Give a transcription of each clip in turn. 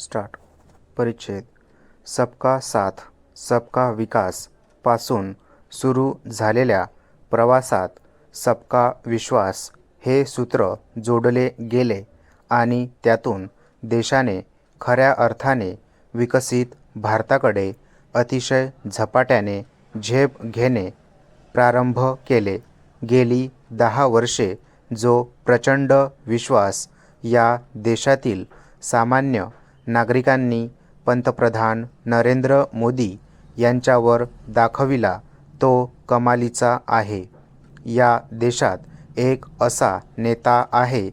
Start. परिच्छेद सबका साथ सबका विकास पासून सुरू झालेल्या प्रवासात सबका विश्वास हे सूत्र जोडले गेले आणि त्यातून देशाने खऱ्या अर्थाने विकसित भारताकडे अतिशय झपाट्याने झेप घेणे प्रारंभ केले. गेली 10 वर्षे जो प्रचंड विश्वास या देशातील सामान्य नागरिकांनी पंतप्रधान नरेंद्र मोदी यांच्यावर दाखविला तो कमालीचा आहे. या देशात एक असा नेता आहे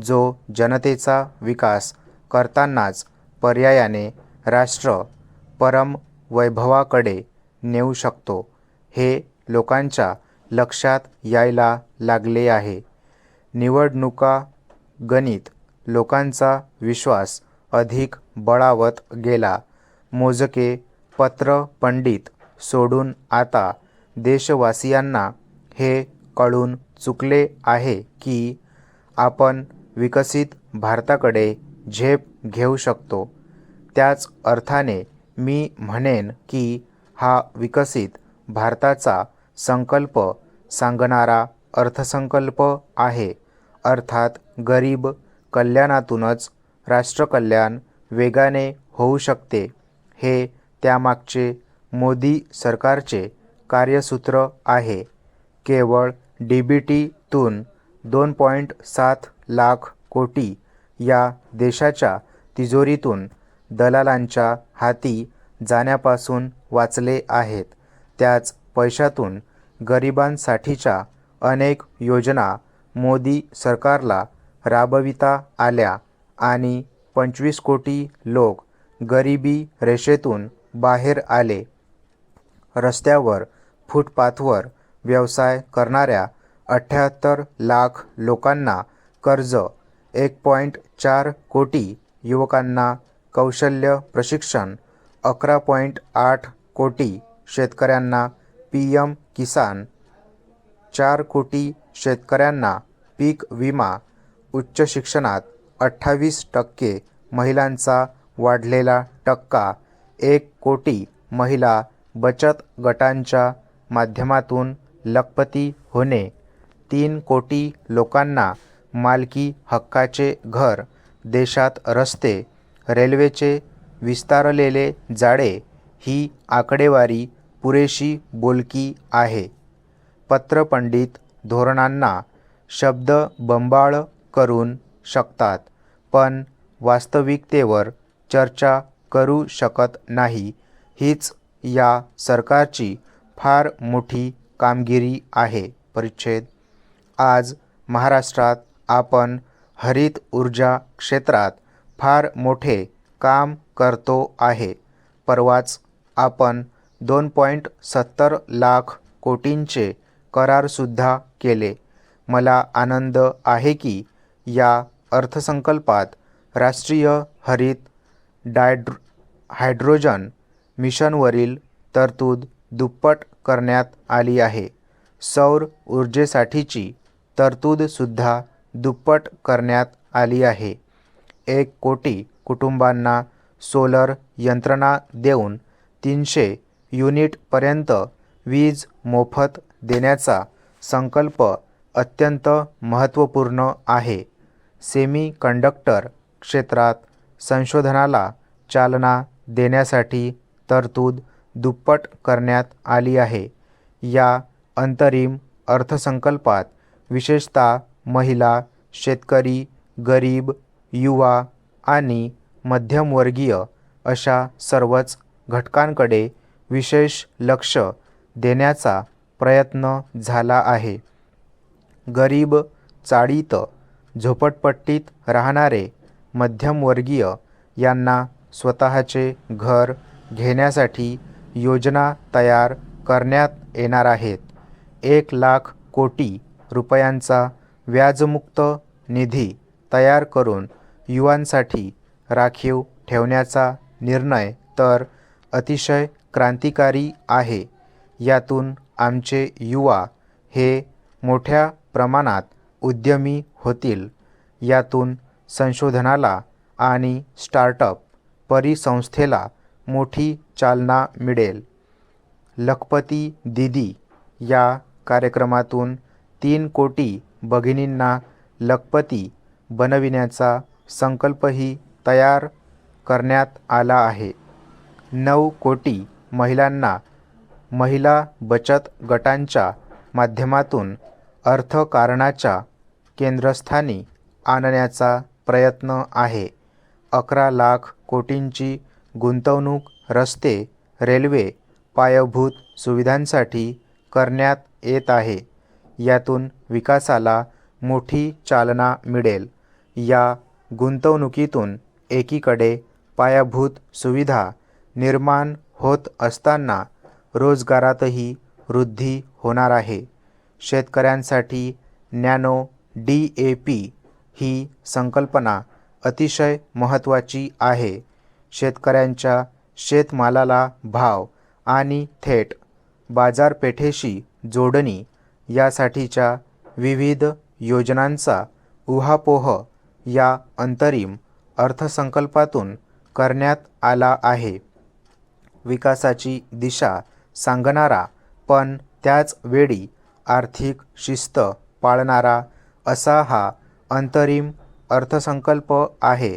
जो जनतेचा विकास करतानाच पर्यायाने राष्ट्र परम वैभवाकडे नेऊ शकतो हे लोकांच्या लक्षात यायला लागले आहे. निवडणुका गणित लोकांचा विश्वास अधिक बळावत गेला. मोजके पत्रपंडित सोडून आता देशवासियांना हे कळून चुकले आहे की आपण विकसित भारताकडे झेप घेऊ शकतो. त्याच अर्थाने मी म्हणेन की हा विकसित भारताचा संकल्प सांगणारा अर्थसंकल्प आहे. अर्थात गरीब कल्याणातूनच राष्ट्रकल्याण वेगाने होऊ शकते हे त्यामागचे मोदी सरकारचे कार्यसूत्र आहे. केवळ DBTतून 2.7 लाख कोटी या देशाच्या तिजोरीतून दलालांच्या हाती जाण्यापासून वाचले आहेत. त्याच पैशातून गरिबांसाठीच्या अनेक योजना मोदी सरकारला राबविता आल्या आणि 25 कोटी लोक गरिबी रेषेतून बाहेर आले. रस्त्यावर फुटपाथवर व्यवसाय करणाऱ्या 78 लाख लोकांना कर्ज, 1.4 कोटी युवकांना कौशल्य प्रशिक्षण, 11.8 कोटी शेतकऱ्यांना PM किसान, 4 कोटी शेतकऱ्यांना पीक विमा, उच्च शिक्षणात 28% महिलांचा वाढलेला टक्का, 1 कोटी महिला बचत गटांच्या माध्यमातून लखपती होणे, 3 कोटी लोकांना मालकी हक्काचे घर, देशात रस्ते, रेल्वेचे विस्तारलेले जाळे ही आकडेवारी पुरेशी बोलकी आहे. पत्रपंडित धोरणांना शब्दबंबाळ करून शकतात पण वास्तविकतेवर चर्चा करू शकत नाही. हीच या सरकारची फार मोठी कामगिरी आहे. परिच्छेद आज महाराष्ट्रात आपण हरित ऊर्जा क्षेत्रात फार मोठे काम करतो आहे. परवाच आपण 2.70 लाख कोटींचे करारसुद्धा केले. मला आनंद आहे की या अर्थसंकल्पात राष्ट्रीय हरित हायड्रोजन मिशनवरील तरतूद दुप्पट करण्यात आली आहे. सौर ऊर्जेसाठीची तरतूदसुद्धा दुप्पट करण्यात आली आहे. 1 कोटी कुटुंबांना सोलर यंत्रणा देऊन 300 युनिटपर्यंत वीज मोफत देण्याचा संकल्प अत्यंत महत्त्वपूर्ण आहे. सेमीकंडक्टर क्षेत्रात संशोधनाला चालना देण्यासाठी तरतूद दुप्पट करण्यात आली आहे. या अंतरिम अर्थसंकल्पात विशेषतः महिला, शेतकरी, गरीब, युवा आणि मध्यमवर्गीय अशा सर्वच घटकांकडे विशेष लक्ष देण्याचा प्रयत्न झाला आहे. गरीब, चाळीत, झोपडपट्टीत राहणारे मध्यमवर्गीय यांना स्वतःचे घर घेण्यासाठी योजना तयार करण्यात येणार आहेत. 1 लाख कोटी रुपयांचा व्याजमुक्त निधी तयार करून युवांसाठी राखीव ठेवण्याचा निर्णय तर अतिशय क्रांतिकारी आहे. यातून आमचे युवा हे मोठ्या प्रमाणात उद्यमी होतील. यातून संशोधनाला आणि स्टार्टअप परिसंस्थेला मोठी चालना मिळेल. लखपती दीदी या कार्यक्रमातून 3 कोटी भगिनींना लखपती बनविण्याचा संकल्पही तयार करण्यात आला आहे. 9 कोटी महिलांना महिला बचत गटांच्या माध्यमातून अर्थकारणाच्या केंद्रस्थानी आणण्याचा प्रयत्न आहे. 11 लाख कोटींची गुंतवणूक रस्ते, रेल्वे, पायाभूत सुविधांसाठी करण्यात येत आहे. यातून विकासाला मोठी चालना मिळेल. या गुंतवणुकीतून एकीकडे पायाभूत सुविधा निर्माण होत असताना रोजगारातही वृद्धी होणार आहे. शेतकऱ्यांसाठी नॅनो DAP ही संकल्पना अतिशय महत्त्वाची आहे. शेतकऱ्यांच्या शेतमालाला भाव आणि थेट बाजारपेठेशी जोडणी यासाठीच्या विविध योजनांचा उहापोह या अंतरिम अर्थसंकल्पातून करण्यात आला आहे. विकासाची दिशा सांगणारा पण त्याच वेळी आर्थिक शिस्त पाळणारा असा हा अंतरिम अर्थसंकल्प आहे.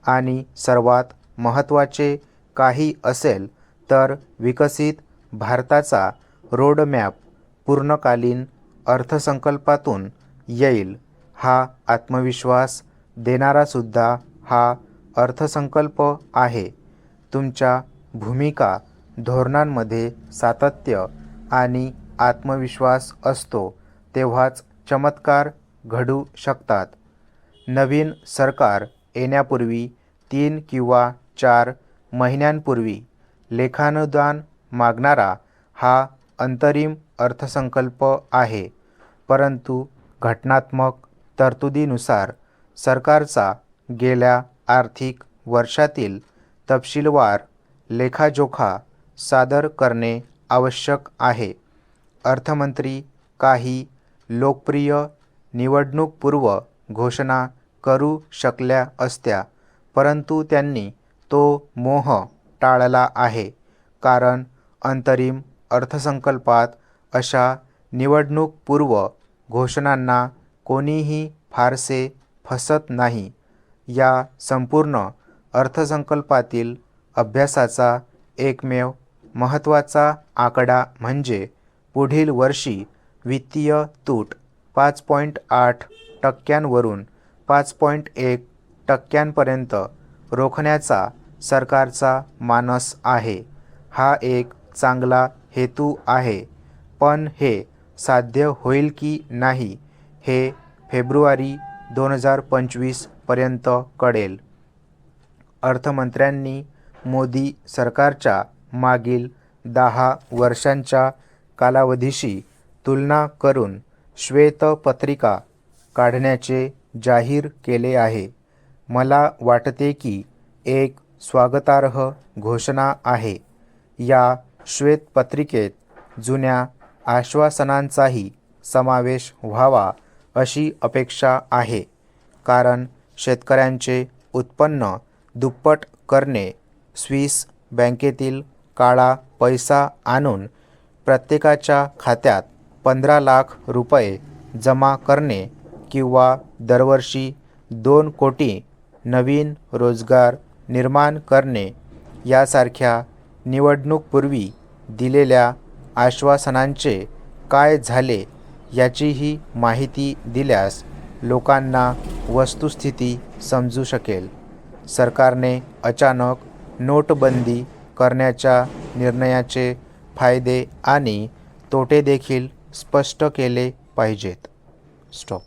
आणि सर्वात महत्त्वाचे काही असेल तर विकसित भारताचा रोडमॅप पूर्णकालीन अर्थसंकल्पातून येईल. हा आत्मविश्वास देणारासुद्धा हा अर्थसंकल्प आहे. तुमच्या भूमिका धोरणांमध्ये सातत्य आणि आत्मविश्वास असतो तेव्हाच चमत्कार घडू शकतात. नवीन सरकार येण्यापूर्वी 3 किंवा 4 महिन्यांपूर्वी लेखानुदान मागणारा हा अंतरिम अर्थसंकल्प आहे. परंतु घटनात्मक तरतुदीनुसार सरकारचा गेल्या आर्थिक वर्षातील तपशीलवार लेखाजोखा सादर करणे आवश्यक आहे. अर्थमंत्री काही लोकप्रिय निवडणूकपूर्व घोषणा करू शकल्या असत्या, परंतु त्यांनी तो मोह टाळला आहे. कारण अंतरिम अर्थसंकल्पात अशा निवडणूकपूर्व घोषणांना कोणीही फारसे फसत नाही. या संपूर्ण अर्थसंकल्पातील अभ्यासाचा एकमेव महत्त्वाचा आकडा म्हणजे पुढील वर्षी वित्तीय तूट 5.8% वरून 5.1% रोखण्याचा सरकारचा मानस आहे. हा एक चांगला हेतू आहे, पण हे साध्य होईल की नाही हे फेब्रुवारी 2025 पर्यंत कळेल. अर्थमंत्र्यांनी मोदी सरकारच्या मागील 10 वर्षांच्या कालावधीशी तुलना करून श्वेतपत्रिका काढण्याचे जाहीर केले आहे. मला वाटते की एक स्वागतार्ह घोषणा आहे. या श्वेतपत्रिकेत जुन्या आश्वासनांचाही समावेश व्हावा अशी अपेक्षा आहे. कारण शेतकऱ्यांचे उत्पन्न दुप्पट करणे, स्विस बँकेतील काळा पैसा आणून प्रत्येकाच्या खात्यात 15 लाख रुपये जमा करणे किंवा दरवर्षी 2 कोटी नवीन रोजगार निर्माण करणे यासारख्या निवडणूकपूर्वी दिलेल्या आश्वासनांचे काय झाले याचीही माहिती दिल्यास लोकांना वस्तुस्थिती समजू शकेल. सरकारने अचानक नोटबंदी करण्याच्या निर्णयाचे फायदे आणि तोटे देखील स्पष्ट केले पाहिजेत. स्टॉप.